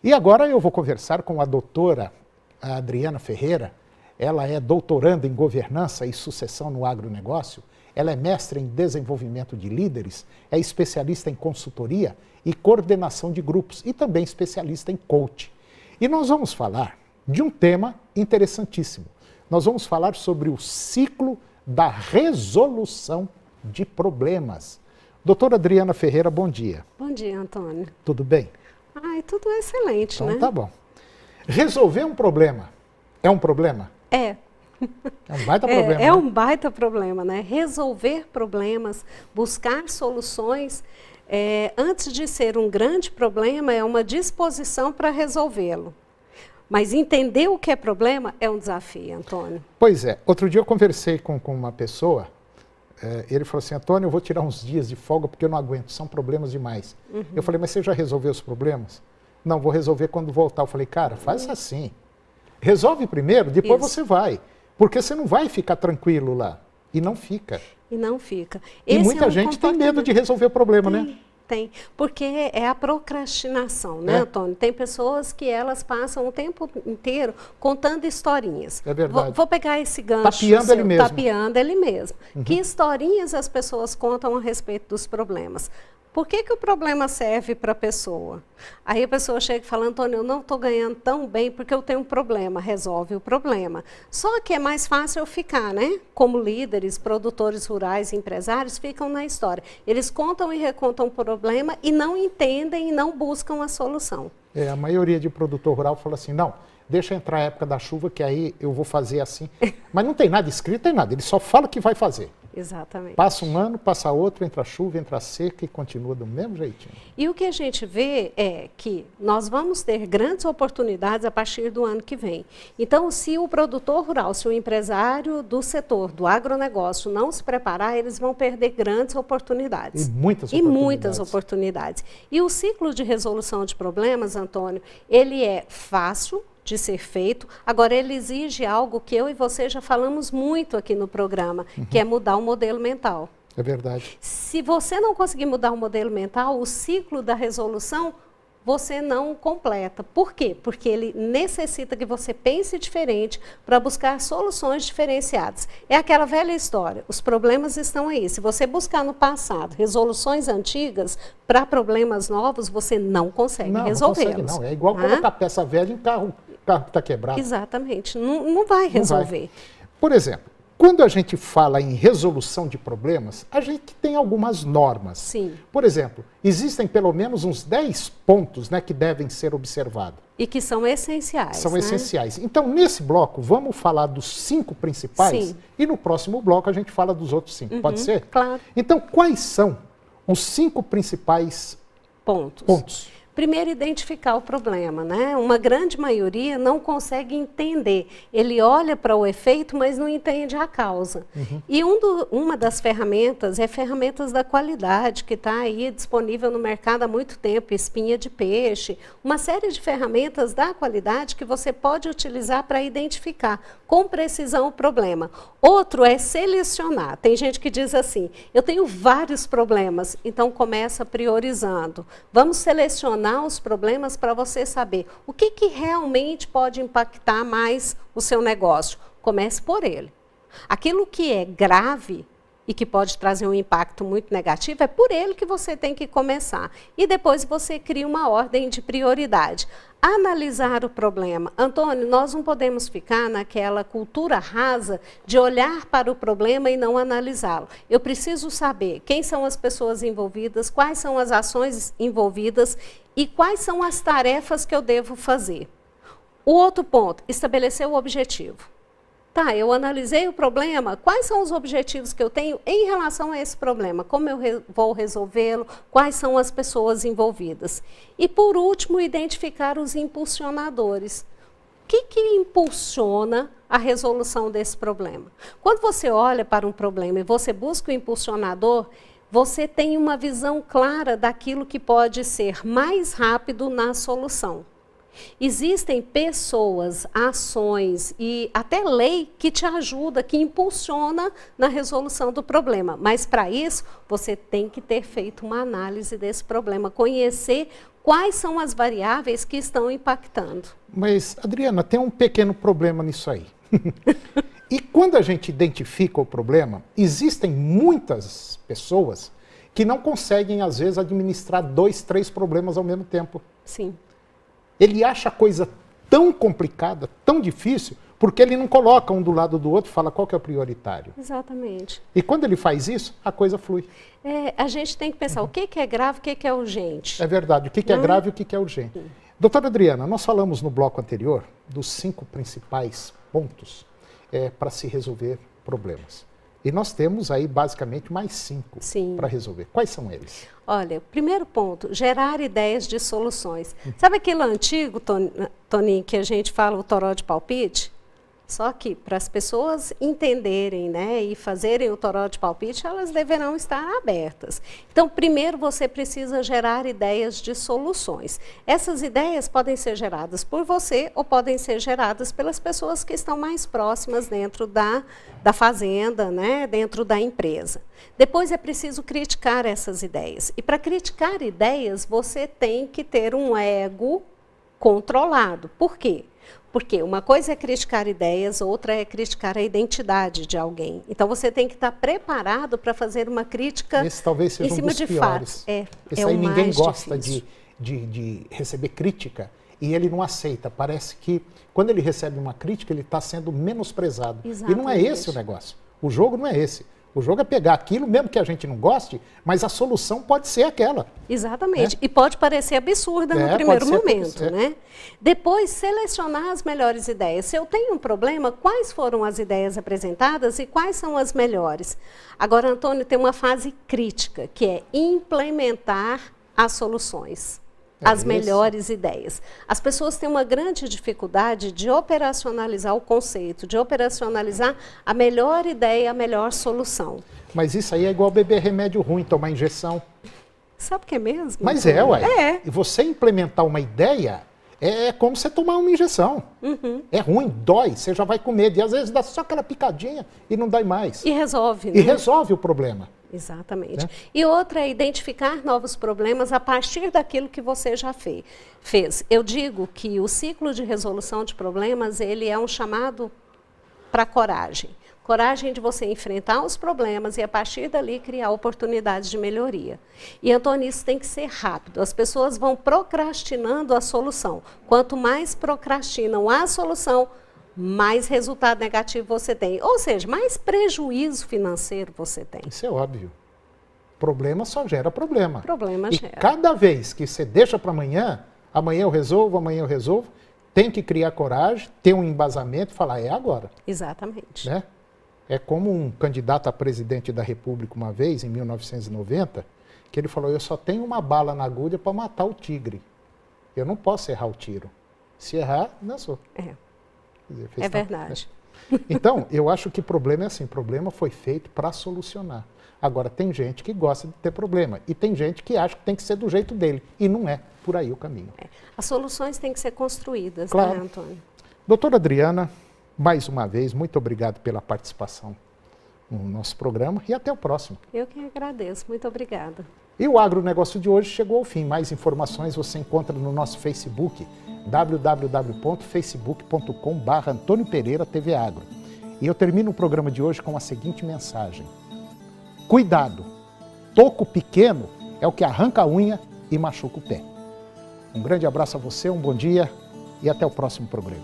E agora eu vou conversar com a doutora Adriana Ferreira. Ela é doutoranda em governança e sucessão no agronegócio. Ela é mestre em desenvolvimento de líderes, é especialista em consultoria e coordenação de grupos e também especialista em coaching. E nós vamos falar de um tema interessantíssimo. Nós vamos falar sobre o ciclo da resolução de problemas. Doutora Adriana Ferreira, bom dia. Bom dia, Antônio. Tudo bem? Ai, tudo excelente, então, né? Tá bom. Resolver um problema é um problema? É. É um baita problema. É um baita problema, né? Resolver problemas, buscar soluções, antes de ser um grande problema, é uma disposição para resolvê-lo. Mas entender o que é problema é um desafio, Antônio. Pois é. Outro dia eu conversei com uma pessoa, ele falou assim, Antônio, eu vou tirar uns dias de folga porque eu não aguento, são problemas demais. Uhum. Eu falei, mas você já resolveu os problemas? Não, vou resolver quando voltar. Eu falei, cara, faz assim. Resolve primeiro, depois você vai. Porque você não vai ficar tranquilo lá. E não fica. E não fica. E muita gente tem medo de resolver o problema, né? Tem, porque é a procrastinação, né, Antônio? Tem pessoas que elas passam o tempo inteiro contando historinhas. É verdade. Vou pegar esse gancho. Tapeando ele mesmo. Tapeando ele mesmo. Uhum. Que historinhas as pessoas contam a respeito dos problemas? Por que o problema serve para a pessoa? Aí a pessoa chega e fala, Antônio, eu não estou ganhando tão bem porque eu tenho um problema. Resolve o problema. Só que é mais fácil eu ficar, né? Como líderes, produtores rurais, empresários, ficam na história. Eles contam e recontam o problema e não entendem e não buscam a solução. A maioria de produtor rural fala assim, não, deixa entrar a época da chuva que aí eu vou fazer assim. Mas não tem nada escrito, tem nada. Ele só fala que vai fazer. Exatamente. Passa um ano, passa outro, entra a chuva, entra a seca e continua do mesmo jeitinho. E o que a gente vê é que nós vamos ter grandes oportunidades a partir do ano que vem. Então, se o produtor rural, se o empresário do setor, do agronegócio não se preparar, eles vão perder grandes oportunidades. E muitas oportunidades. E o ciclo de resolução de problemas, Antônio, ele é fácil de ser feito. Agora, ele exige algo que eu e você já falamos muito aqui no programa, que é mudar o modelo mental. É verdade. Se você não conseguir mudar o modelo mental, o ciclo da resolução, você não completa. Por quê? Porque ele necessita que você pense diferente para buscar soluções diferenciadas. É aquela velha história, os problemas estão aí. Se você buscar no passado resoluções antigas para problemas novos, você não consegue resolvê-los. Não, é igual colocar peça velha em carro que está quebrado. Exatamente, não vai resolver. Por exemplo, quando a gente fala em resolução de problemas, a gente tem algumas normas. Sim. Por exemplo, existem pelo menos uns 10 pontos, né, que devem ser observados. E que são essenciais. São essenciais. Então, nesse bloco, vamos falar dos 5 principais. Sim. E no próximo bloco a gente fala dos outros 5. Pode ser? Claro. Então, quais são os 5 principais pontos? Primeiro, identificar o problema, né? Uma grande maioria não consegue entender. Ele olha para o efeito, mas não entende a causa. E uma das ferramentas é ferramentas da qualidade, que está aí disponível no mercado há muito tempo, espinha de peixe, uma série de ferramentas da qualidade que você pode utilizar para identificar com precisão o problema. Outro é selecionar. Tem gente que diz assim, eu tenho vários problemas, então começa priorizando. Vamos selecionar os problemas para você saber o que realmente pode impactar mais o seu negócio. Comece por ele. Aquilo que é grave e que pode trazer um impacto muito negativo, é por ele que você tem que começar. E depois você cria uma ordem de prioridade. Analisar o problema. Antônio, nós não podemos ficar naquela cultura rasa de olhar para o problema e não analisá-lo. Eu preciso saber quem são as pessoas envolvidas, quais são as ações envolvidas e quais são as tarefas que eu devo fazer. O outro ponto, estabelecer o objetivo. Tá, eu analisei o problema, quais são os objetivos que eu tenho em relação a esse problema? Como eu vou resolvê-lo? Quais são as pessoas envolvidas? E, por último, identificar os impulsionadores. O que impulsiona a resolução desse problema? Quando você olha para um problema e você busca o impulsionador, você tem uma visão clara daquilo que pode ser mais rápido na solução. Existem pessoas, ações e até lei que te ajuda, que impulsiona na resolução do problema. Mas para isso, você tem que ter feito uma análise desse problema, conhecer quais são as variáveis que estão impactando. Mas, Adriana, tem um pequeno problema nisso aí. E quando a gente identifica o problema, existem muitas pessoas que não conseguem, às vezes, administrar 2, 3 problemas ao mesmo tempo. Sim. Ele acha a coisa tão complicada, tão difícil, porque ele não coloca um do lado do outro e fala qual que é o prioritário. Exatamente. E quando ele faz isso, a coisa flui. A gente tem que pensar o que é grave, o que é urgente. É verdade, o que é grave e o que é urgente. Doutora Adriana, nós falamos no bloco anterior dos 5 principais pontos para se resolver problemas. E nós temos aí basicamente mais 5 para resolver. Quais são eles? Olha, primeiro ponto, gerar ideias de soluções. Sabe aquele antigo, Toninho, que a gente fala o toró de palpite? Só que para as pessoas entenderem, né, e fazerem o toró de palpite, elas deverão estar abertas. Então, primeiro você precisa gerar ideias de soluções. Essas ideias podem ser geradas por você ou podem ser geradas pelas pessoas que estão mais próximas dentro da fazenda, né, dentro da empresa. Depois é preciso criticar essas ideias. E para criticar ideias, você tem que ter um ego controlado. Por quê? Porque uma coisa é criticar ideias, outra é criticar a identidade de alguém. Então, você tem que estar preparado para fazer uma crítica Esse talvez seja em cima um dos de piores. fatos. Esse aí ninguém gosta de receber crítica e ele não aceita. Parece que quando ele recebe uma crítica, ele está sendo menosprezado. Exatamente. E não é esse o negócio. O jogo não é esse. O jogo é pegar aquilo, mesmo que a gente não goste, mas a solução pode ser aquela. Exatamente. E pode parecer absurda no primeiro momento, né? Depois, selecionar as melhores ideias. Se eu tenho um problema, quais foram as ideias apresentadas e quais são as melhores? Agora, Antônio, tem uma fase crítica, que é implementar as soluções. As melhores ideias. As pessoas têm uma grande dificuldade de operacionalizar o conceito, de operacionalizar a melhor ideia, a melhor solução. Mas isso aí é igual beber remédio ruim, tomar injeção. Sabe o que é mesmo? Mas ué. E você implementar uma ideia é como você tomar uma injeção. É ruim, dói, você já vai com medo. E às vezes dá só aquela picadinha e não dói mais. E resolve, né? E resolve o problema. Exatamente. Né? E outra é identificar novos problemas a partir daquilo que você já fez. Eu digo que o ciclo de resolução de problemas, ele é um chamado para coragem. Coragem de você enfrentar os problemas e, a partir dali, criar oportunidades de melhoria. E, Antônio, isso tem que ser rápido. As pessoas vão procrastinando a solução. Quanto mais procrastinam a solução, mais resultado negativo você tem. Ou seja, mais prejuízo financeiro você tem. Isso é óbvio. Problema só gera problema. Problema e gera. Cada vez que você deixa para amanhã, amanhã eu resolvo, tem que criar coragem, ter um embasamento e falar, é agora. Exatamente. Né? É como um candidato a presidente da República uma vez, em 1990, que ele falou, eu só tenho uma bala na agulha para matar o tigre. Eu não posso errar o tiro. Se errar, não sou. É verdade. Então, eu acho que problema é assim, problema foi feito para solucionar. Agora, tem gente que gosta de ter problema e tem gente que acha que tem que ser do jeito dele. E não é por aí o caminho. As soluções têm que ser construídas, claro. Né, Antônio? Doutora Adriana, mais uma vez, muito obrigado pela participação no nosso programa e até o próximo. Eu que agradeço, muito obrigada. E o agronegócio de hoje chegou ao fim. Mais informações você encontra no nosso Facebook, www.facebook.com/Antônio Pereira TV Agro. E eu termino o programa de hoje com a seguinte mensagem. Cuidado, toco pequeno é o que arranca a unha e machuca o pé. Um grande abraço a você, um bom dia e até o próximo programa.